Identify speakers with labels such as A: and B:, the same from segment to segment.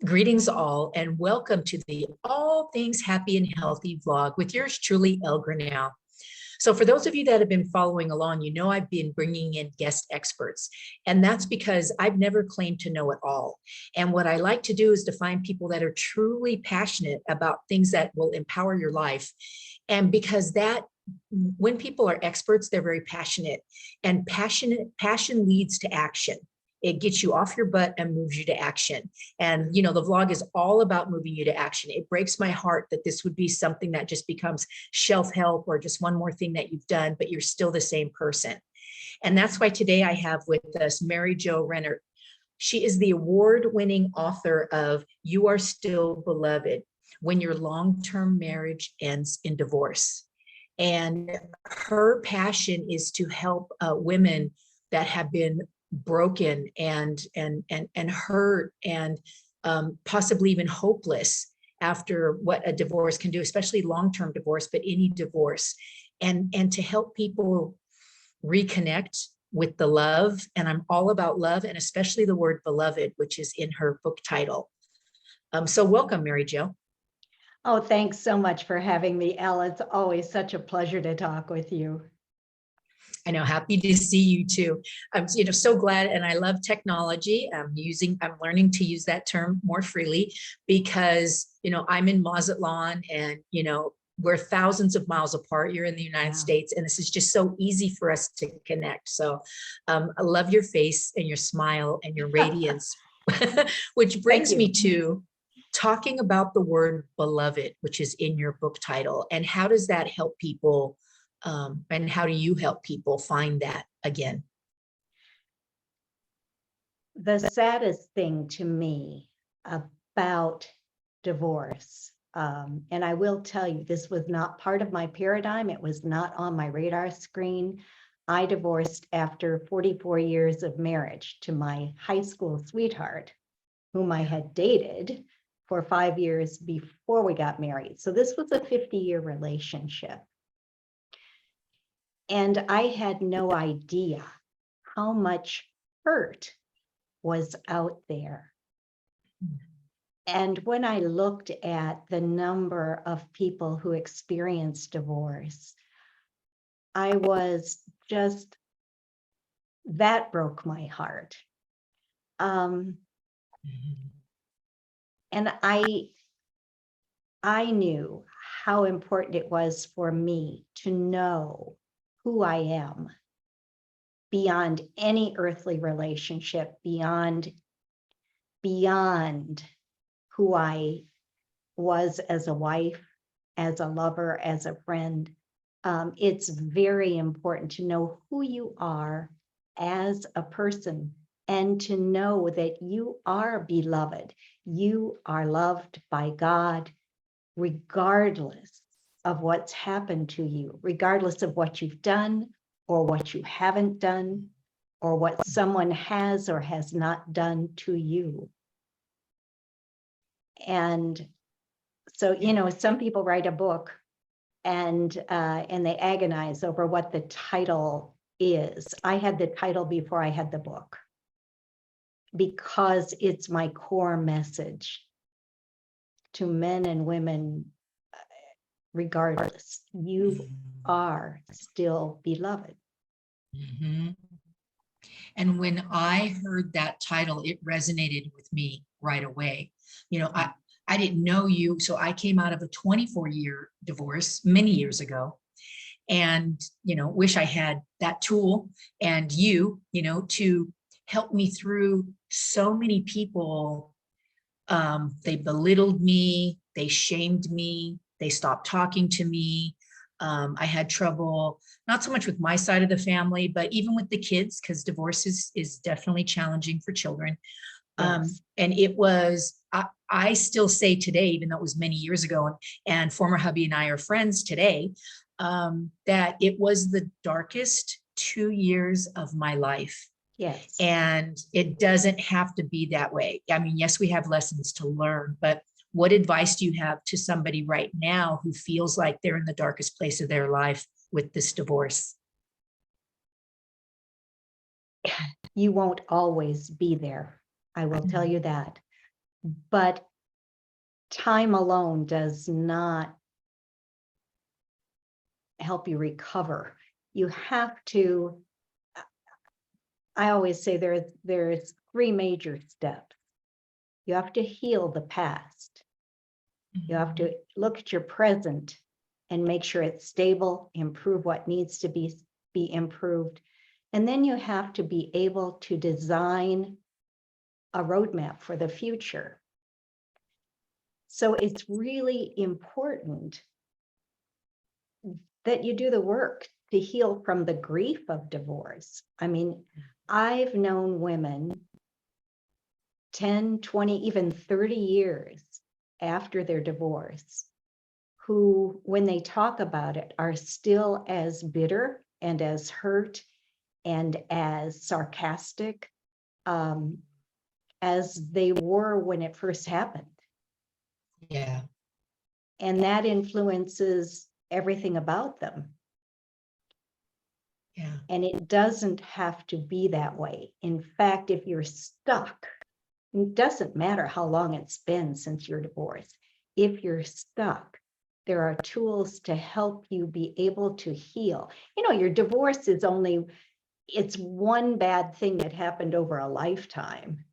A: Greetings all, and welcome to the All Things Happy and Healthy vlog with yours truly, El Grinnell. So for those of you that have been following along, you know I've been bringing in guest experts, and that's because I've never claimed to know it all. And what I like to do is to find people that are truly passionate about things that will empower your life. And because when people are experts, they're very passionate, and passion leads to action. It gets you off your butt and moves you to action. And, you know, the vlog is all about moving you to action. It breaks my heart that this would be something that just becomes shelf help or just one more thing that you've done, but you're still the same person. And that's why today I have with us Mary Jo Rennert. She is the award-winning author of You Are Still Beloved: When Your Long-Term Marriage Ends in Divorce. And her passion is to help women that have been broken and hurt and possibly even hopeless after what a divorce can do, especially long-term divorce, but any divorce, and to help people reconnect with the love. And I'm all about love, and especially the word beloved, which is in her book title. So welcome, Mary Jo.
B: Oh, thanks so much for having me, Elle. It's always such a pleasure to talk with you.
A: I know, happy to see you too. I'm, so glad, and I love technology. I'm learning to use that term more freely because, I'm in Mazatlan, and, we're thousands of miles apart. You're in the United States, and this is just so easy for us to connect. So I love your face and your smile and your radiance, which brings me to talking about the word beloved, which is in your book title. And how does that help people? And how do you help people find that again?
B: The saddest thing to me about divorce, and I will tell you, this was not part of my paradigm. It was not on my radar screen. I divorced after 44 years of marriage to my high school sweetheart, whom I had dated for 5 years before we got married. So this was a 50-year relationship. And I had no idea how much hurt was out there. And when I looked at the number of people who experienced divorce, that broke my heart. And I knew how important it was for me to know who I am beyond any earthly relationship, beyond who I was as a wife, as a lover, as a friend. It's very important to know who you are as a person and to know that you are beloved. You are loved by God, regardless of what's happened to you, regardless of what you've done or what you haven't done or what someone has or has not done to you. And so, some people write a book and they agonize over what the title is. I had the title before I had the book because it's my core message to men and women. Regardless, you are still beloved.
A: Mm-hmm. And when I heard that title, it resonated with me right away. I didn't know you, so I came out of a 24-year divorce many years ago, and wish I had that tool and to help me through. So many people, they belittled me, they shamed me, they stopped talking to me. I had trouble, not so much with my side of the family, but even with the kids, because divorce is definitely challenging for children. Yes. And it was, I still say today, even though it was many years ago, and former hubby and I are friends today, that it was the darkest 2 years of my life.
B: Yes.
A: And it doesn't have to be that way. I mean, yes, we have lessons to learn, but what advice do you have to somebody right now who feels like they're in the darkest place of their life with this divorce?
B: You won't always be there. I will tell you that. but time alone does not help you recover. You have to, I always say there's three major steps. You have to heal the past. You have to look at your present and make sure it's stable, improve what needs to be improved. And then you have to be able to design a roadmap for the future. So it's really important that you do the work to heal from the grief of divorce. I mean, I've known women 10, 20, even 30 years after their divorce, who, when they talk about it, are still as bitter and as hurt and as sarcastic as they were when it first happened.
A: Yeah.
B: And that influences everything about them.
A: Yeah.
B: And it doesn't have to be that way. In fact, if you're stuck, it doesn't matter how long it's been since your divorce. If you're stuck, there are tools to help you be able to heal. You know, your divorce is it's one bad thing that happened over a lifetime.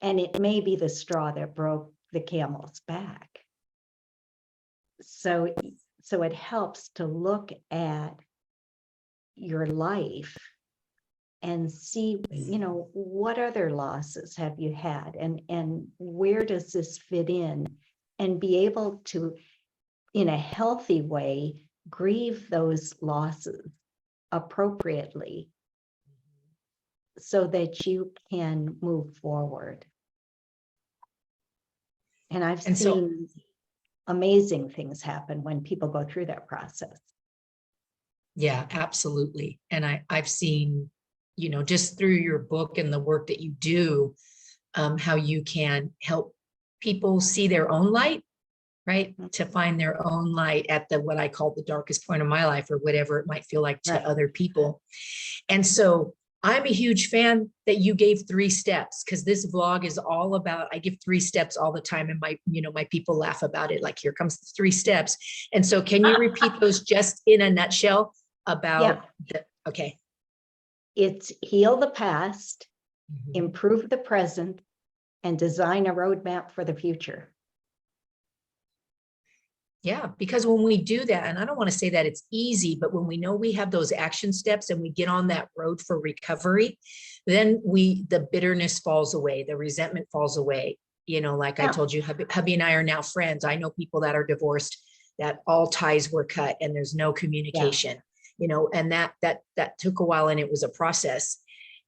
B: And it may be the straw that broke the camel's back. So it helps to look at your life and see, you know, what other losses have you had, and where does this fit in, and be able to, in a healthy way, grieve those losses appropriately so that you can move forward. And I've
A: And so,
B: seen amazing things happen when people go through that process.
A: yeah, absolutely. And I've seen, you know, just through your book and the work that you do, how you can help people see their own light, right? To find their own light at what I call the darkest point of my life, or whatever it might feel like to
B: Right.
A: other people. And so I'm a huge fan that you gave 3 steps, because this vlog is all about, I give 3 steps all the time, and my people laugh about it. Like, here comes the 3 steps. And so can you repeat those just in a nutshell about okay.
B: It's heal the past,
A: Mhm.
B: improve the present, and design a roadmap for the future.
A: Yeah, because when we do that, and I don't want to say that it's easy, but when we know we have those action steps and we get on that road for recovery, then the bitterness falls away, the resentment falls away. You know, like I told you, hubby and I are now friends. I know people that are divorced, that all ties were cut and there's no communication, you know, and that took a while, and it was a process.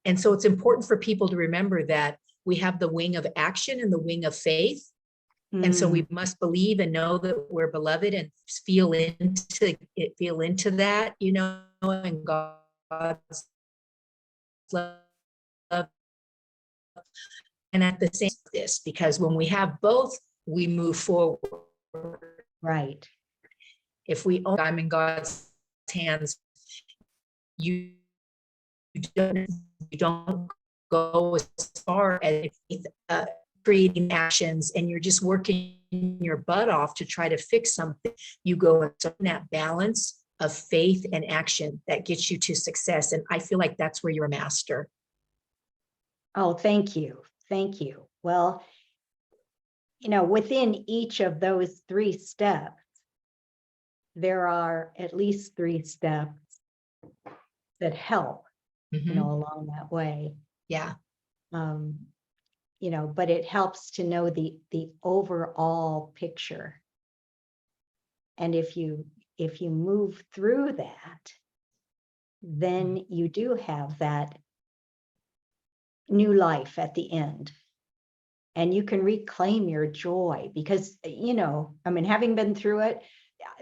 A: And so it's important for people to remember that we have the wing of action and the wing of faith. And so we must believe and know that we're beloved, and feel into that, you know, and God's love. And at the same this, because when we have both, we move forward.
B: Right.
A: If we own, I'm in God's hands, you don't go as far as creating actions, and you're just working your butt off to try to fix something. You go in that balance of faith and action that gets you to success. And I feel like that's where you're a master.
B: Oh, thank you. Thank you. Well, you know, within each of those 3 steps, there are at least 3 steps that help, you know, along that way.
A: Yeah.
B: You know, but it helps to know the overall picture. And if you move through that, then you do have that new life at the end. And you can reclaim your joy, because, you know, I mean, having been through it,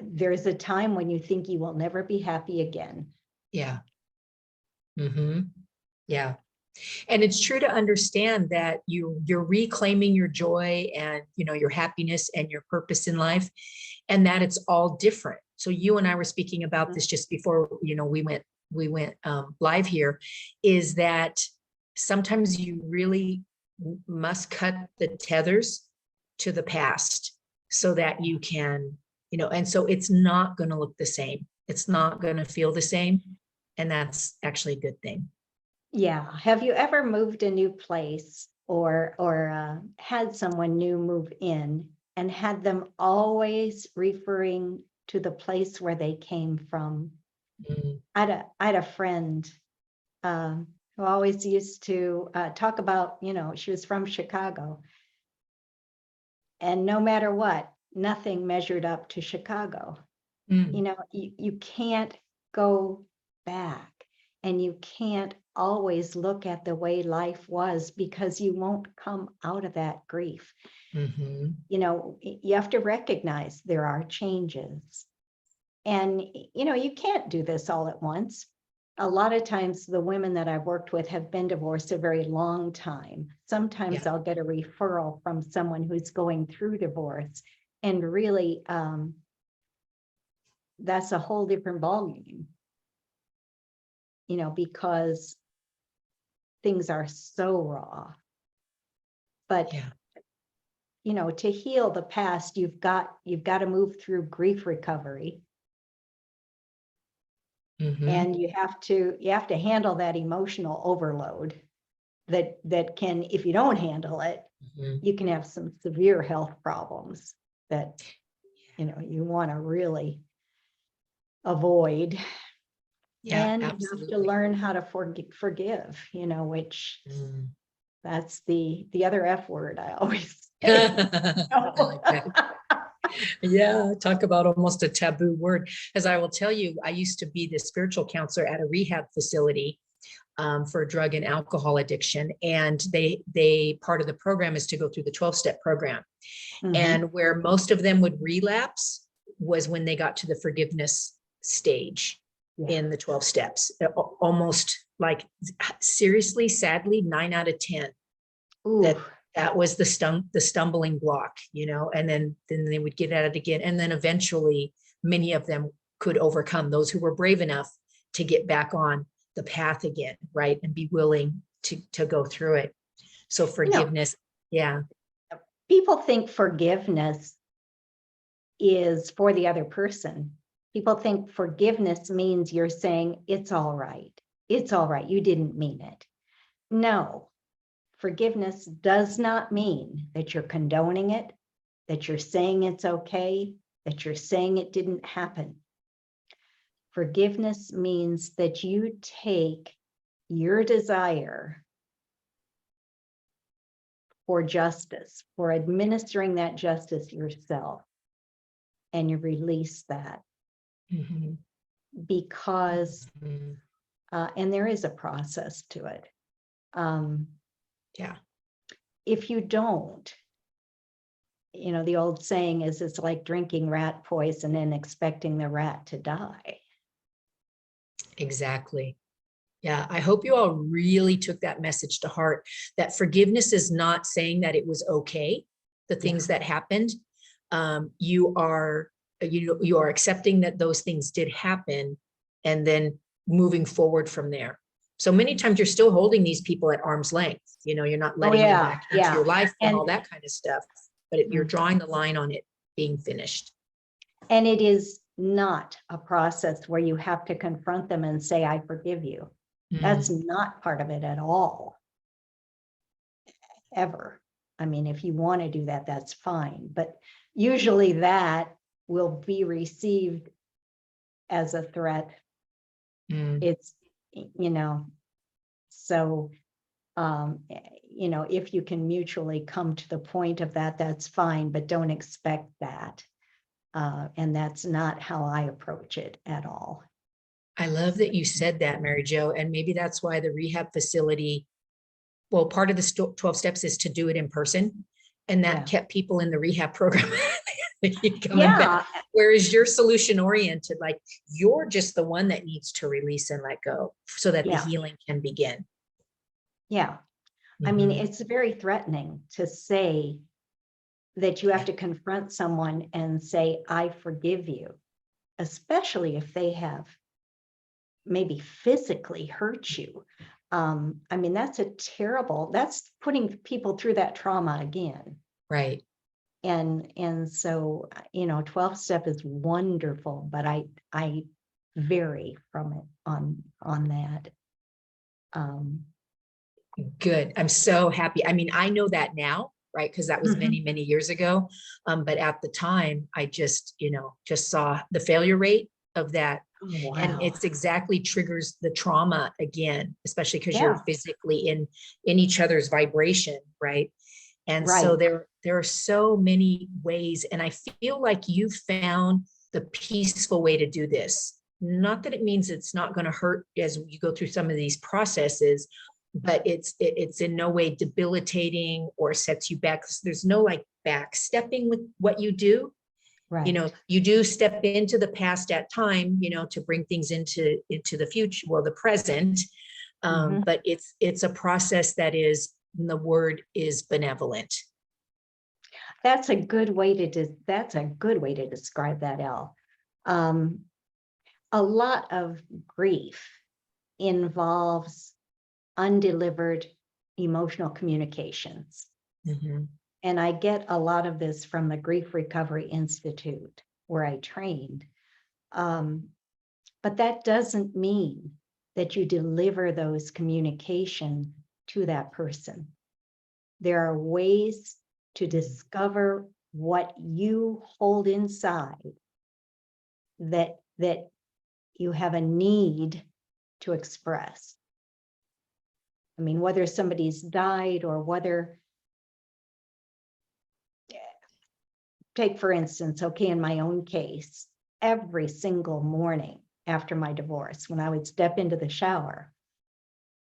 B: there's a time when you think you will never be happy again.
A: Yeah. Yeah. And it's true to understand that you're reclaiming your joy and, you know, your happiness and your purpose in life, and that it's all different. So you and I were speaking about this just before, you know, we went live here, is that sometimes you really must cut the tethers to the past so that you can, and so it's not going to look the same. It's not going to feel the same. And that's actually a good thing.
B: Yeah. Have you ever moved a new place or had someone new move in and had them always referring to the place where they came from?
A: Mm.
B: I had a friend who always used to talk about, she was from Chicago. And no matter what, nothing measured up to Chicago.
A: Mm.
B: You can't go back, and you can't always look at the way life was, because you won't come out of that grief.
A: Mm-hmm.
B: You have to recognize there are changes, and you can't do this all at once. A lot of times the women that I've worked with have been divorced a very long time. Sometimes
A: Yeah.
B: I'll get a referral from someone who's going through divorce, and really that's a whole different ballgame, because things are so raw. But
A: Yeah.
B: to heal the past, you've got to move through grief recovery.
A: Mm-hmm.
B: And you have to handle that emotional overload that can, if you don't handle it,
A: Mm-hmm.
B: you can have some severe health problems that you want to really avoid.
A: Yeah,
B: And you have to
A: absolutely.
B: learn how to forgive, which
A: Mm.
B: that's the other F word I always say.
A: I like that. Yeah, talk about almost a taboo word. As I will tell you, I used to be the spiritual counselor at a rehab facility for drug and alcohol addiction. And they part of the program is to go through the 12-step program.
B: Mhm.
A: And where most of them would relapse was when they got to the forgiveness stage in the 12 steps. Almost like, seriously, sadly, 9 out of 10 that was the stumbling block, and then they would get at it again. And then eventually many of them could overcome, those who were brave enough to get back on the path again, right? And be willing to go through it. So forgiveness. Yeah.
B: People think forgiveness is for the other person. People think forgiveness means you're saying, it's all right. It's all right. You didn't mean it. No, forgiveness does not mean that you're condoning it, that you're saying it's okay, that you're saying it didn't happen. Forgiveness means that you take your desire for justice, for administering that justice yourself, and you release that.
A: Mm-hmm.
B: Because,
A: Mm-hmm.
B: and there is a process to it.
A: Yeah.
B: If you don't, the old saying is, it's like drinking rat poison and expecting the rat to die.
A: Exactly. Yeah, I hope you all really took that message to heart, that forgiveness is not saying that it was okay, the things that happened. You are accepting that those things did happen, and then moving forward from there. So many times you're still holding these people at arm's length. You're not letting them back into your life and all that kind of stuff, but you're drawing the line on it being finished.
B: And it is not a process where you have to confront them and say, I forgive you. That's not part of it at all. Ever. I mean, if you want to do that, that's fine. But usually that will be received as a threat. It's, so, if you can mutually come to the point of that, that's fine, but don't expect that. And that's not how I approach it at all.
A: I love that you said that, Mary Jo. And maybe that's why the rehab facility, well, part of the 12 steps is to do it in person. And that kept people in the rehab program coming back. Whereas you're solution oriented, like you're just the one that needs to release and let go so that the healing can begin.
B: Yeah. I mean, it's very threatening to say that you have to confront someone and say, I forgive you, especially if they have maybe physically hurt you. I mean, that's putting people through that trauma again.
A: Right.
B: And so, 12 step is wonderful, but I vary from it on that.
A: Good. I'm so happy. I mean, I know that now, right? Because that was many, many years ago. But at the time, I just, just saw the failure rate of that. And
B: Wow.
A: it's exactly triggers the trauma again, especially because
B: Yeah,
A: you're physically in each other's vibration, right? And so
B: right.
A: there are so many ways, and I feel like you found the peaceful way to do this. Not that it means it's not going to hurt as you go through some of these processes, but it's in no way debilitating or sets you back. There's no like backstepping with what you do.
B: Right.
A: You do step into the past at time, to bring things into the future, well, the present.
B: Mhm.
A: But it's a process that is, the word is benevolent.
B: That's a good way to describe that, Elle. Um, a lot of grief involves undelivered emotional communications.
A: Mm-hmm.
B: And I get a lot of this from the Grief Recovery Institute where I trained. But that doesn't mean that you deliver those communication to that person. There are ways to discover what you hold inside that you have a need to express. I mean, whether somebody's died or whether, take for instance, okay, in my own case, every single morning after my divorce, when I would step into the shower,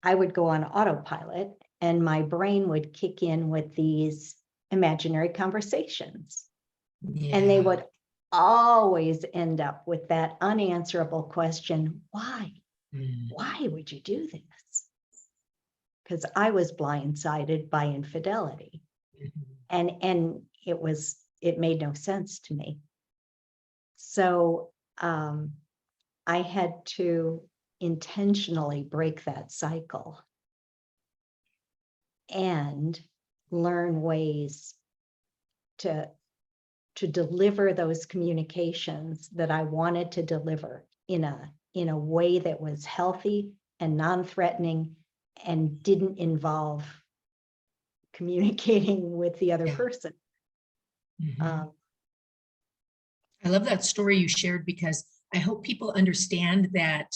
B: I would go on autopilot and my brain would kick in with these imaginary conversations. And they would always end up with that unanswerable question, why? Why would you do this? Because I was blindsided by infidelity. And it made no sense to me. So I had to intentionally break that cycle and learn ways to deliver those communications that I wanted to deliver in a way that was healthy and non-threatening and didn't involve communicating with the other person.
A: I love that story you shared, because I hope people understand that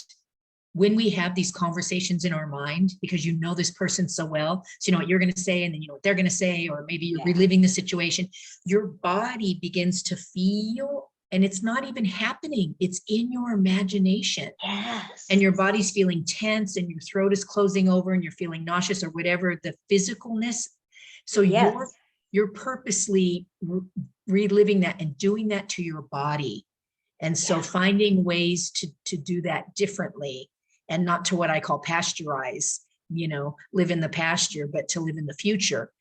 A: when we have these conversations in our mind, because you know this person so well, so you know what you're going to say, and then you know what they're going to say, or maybe you're reliving the situation, your body begins to feel, and it's not even happening. It's in your imagination.
B: Yes.
A: And your body's feeling tense, and your throat is closing over, and you're feeling nauseous, or whatever the physicalness. So you're purposely reliving that and doing that to your body. And so finding ways to do that differently, and not to what I call pasteurize, live in the pasture, but to live in the future,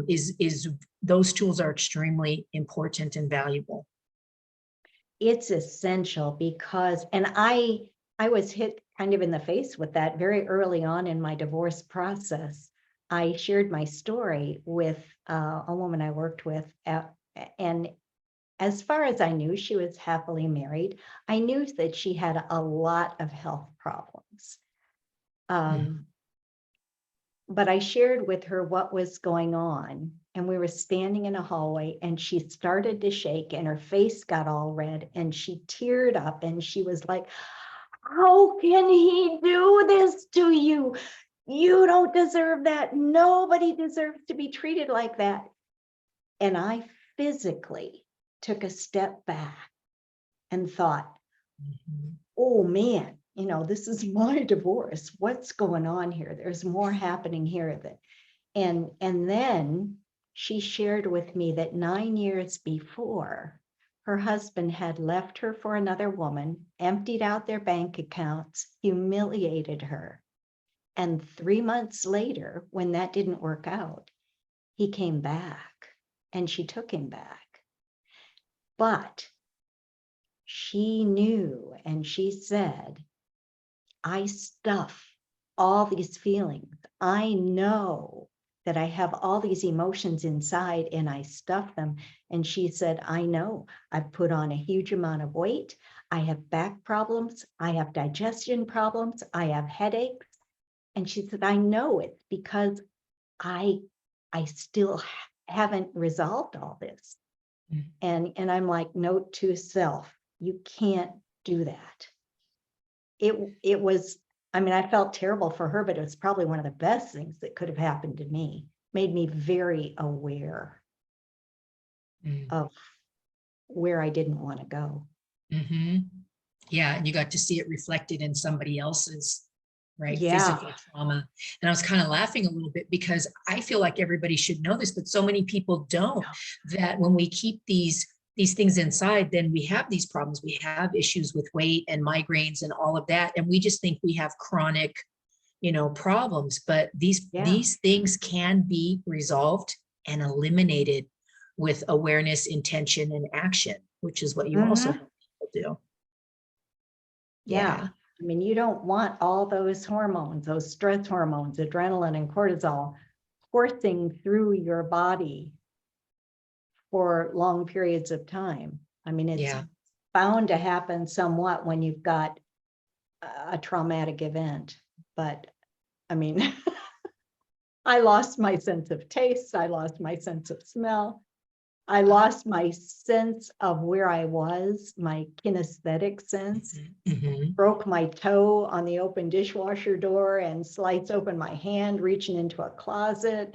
A: is those tools are extremely important and valuable.
B: It's essential because, and I was hit kind of in the face with that very early on in my divorce process. I shared my story with a woman I worked with, and as far as I knew, she was happily married. I knew that she had a lot of health problems. But I shared with her what was going on, and we were standing in a hallway, and she started to shake and her face got all red and she teared up and she was like, how can he do this to you? You don't deserve that. Nobody deserves to be treated like that. And I physically took a step back and thought, oh man, this is my divorce. What's going on here? There's more happening here. And then she shared with me that 9 years before, her husband had left her for another woman, emptied out their bank accounts, humiliated her. And 3 months later, when that didn't work out, he came back and she took him back. But she knew, and she said, I stuff all these feelings. I know that I have all these emotions inside and I stuff them. And she said, I know, I've put on a huge amount of weight. I have back problems. I have digestion problems. I have headaches. And she said, I know it because I still haven't resolved all this.
A: Mm.
B: And I'm like, note to self, you can't do that. It was, I mean, I felt terrible for her, but it was probably one of the best things that could have happened to me. Made me very aware
A: Mm.
B: of where I didn't want to go.
A: Mm-hmm. Yeah, and you got to see it reflected in somebody else's, right,
B: Yeah.
A: physical trauma. And I was kind of laughing a little bit because I feel like everybody should know this, but so many people don't, that when we keep these things inside, then we have these problems. We have issues with weight and migraines and all of that. And we just think we have chronic, problems, but these things can be resolved and eliminated with awareness, intention, and action, which is what you also help people do.
B: Yeah. I mean, you don't want all those hormones, those stress hormones, adrenaline and cortisol, coursing through your body for long periods of time. I mean, it's bound to happen somewhat when you've got a traumatic event. But I mean, I lost my sense of taste. I lost my sense of smell. I lost my sense of where I was, my kinesthetic sense.
A: Mm-hmm.
B: Broke my toe on the open dishwasher door and sliced open my hand reaching into a closet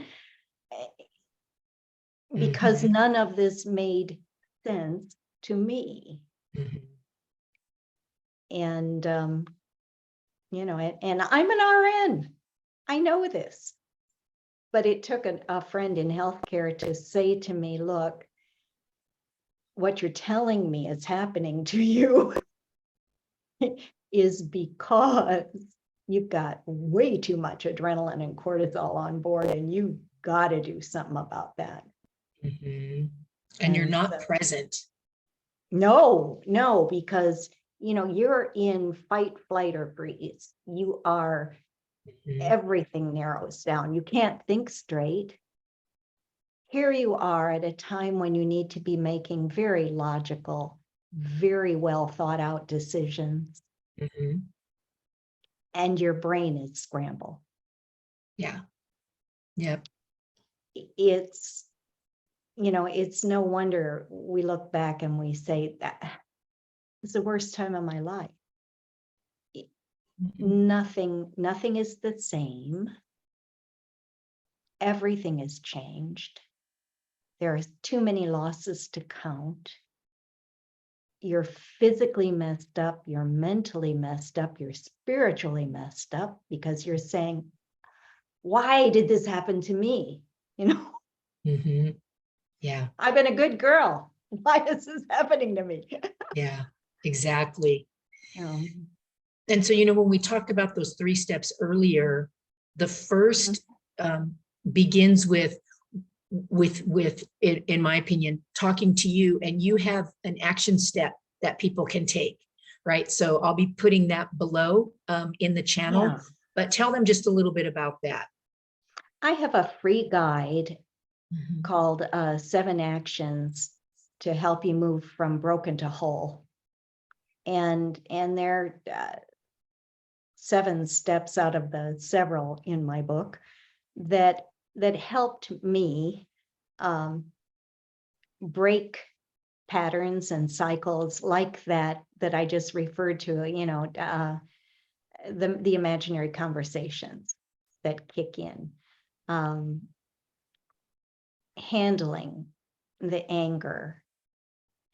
B: because
A: Mm-hmm.
B: none of this made sense to me.
A: Mm-hmm.
B: And and I'm an RN. I know this. But it took a friend in healthcare to say to me, look, what you're telling me is happening to you is because you've got way too much adrenaline and cortisol on board, and you got to do something about that.
A: Mm-hmm. And you're not present.
B: No, because you're in fight, flight, or freeze. You are, everything narrows down. You can't think straight. Here you are at a time when you need to be making very logical, very well thought out decisions.
A: Mm-hmm.
B: And your brain is scrambled.
A: Yeah. Yep.
B: It's no wonder we look back and we say that it's the worst time of my life.
A: Mm-hmm.
B: Nothing is the same. Everything has changed. There are too many losses to count. You're physically messed up, you're mentally messed up, you're spiritually messed up because you're saying, why did this happen to me?
A: Mm-hmm. Yeah.
B: I've been a good girl. Why is this happening to me?
A: Yeah, exactly.
B: Um,
A: And so, when we talked about those 3 steps earlier, the first begins with, in my opinion, talking to you, and you have an action step that people can take, right? So I'll be putting that below in the channel, but tell them just a little bit about that.
B: I have a free guide
A: Mm-hmm.
B: called 7 Actions to help you move from broken to whole. And there are 7 steps out of the several in my book that helped me break patterns and cycles like that I just referred to, the imaginary conversations that kick in, handling the anger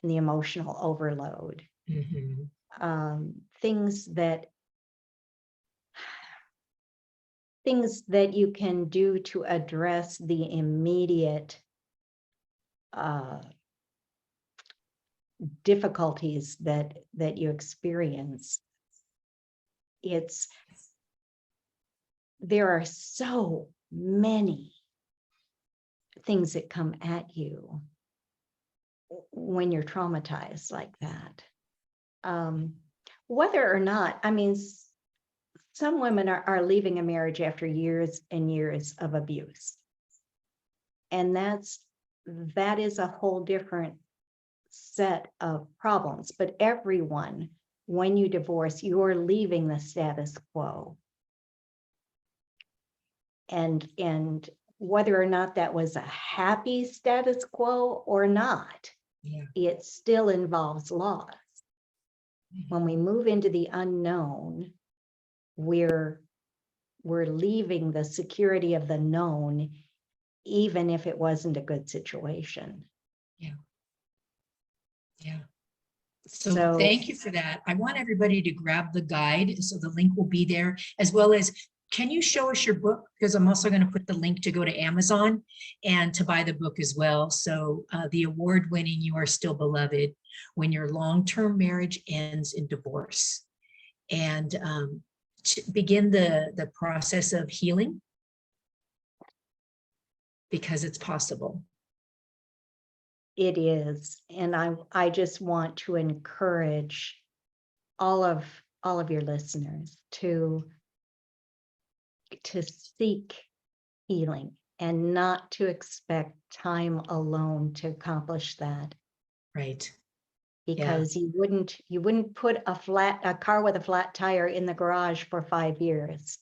B: and the emotional overload,
A: Mm-hmm.
B: things that you can do to address the immediate difficulties that you experience. There are so many things that come at you when you're traumatized like that. Whether or not, I mean, some women are leaving a marriage after years and years of abuse. And that is a whole different set of problems. But everyone, when you divorce, you're leaving the status quo. And whether or not that was a happy status quo or not,
A: Yeah.
B: it still involves loss.
A: Mm-hmm.
B: When we move into the unknown, we're leaving the security of the known, even if it wasn't a good situation.
A: Yeah. Yeah. So
B: So
A: thank you for that. I want everybody to grab the guide. So the link will be there, as well as, can you show us your book? Because I'm also going to put the link to go to Amazon and to buy the book as well. So the award-winning You Are Still Beloved, When Your Long-Term Marriage Ends in Divorce. And to begin the process of healing, because it's possible.
B: it is. And I just want to encourage all of your listeners to seek healing and not to expect time alone to accomplish that.
A: Right.
B: Because you wouldn't put a car with a flat tire in the garage for 5 years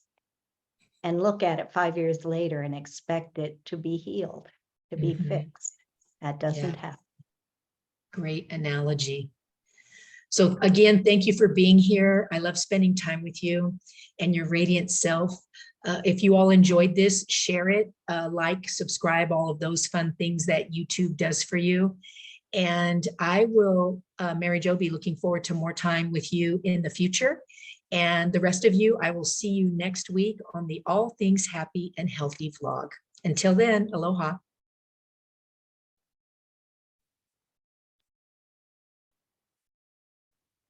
B: and look at it 5 years later and expect it to be healed, to be fixed. That doesn't happen.
A: Great analogy. So again, thank you for being here. I love spending time with you and your radiant self. If you all enjoyed this, share it, like, subscribe, all of those fun things that YouTube does for you. And I will, Mary Jo, be looking forward to more time with you in the future. And the rest of you, I will see you next week on the All Things Happy and Healthy vlog. Until then, aloha.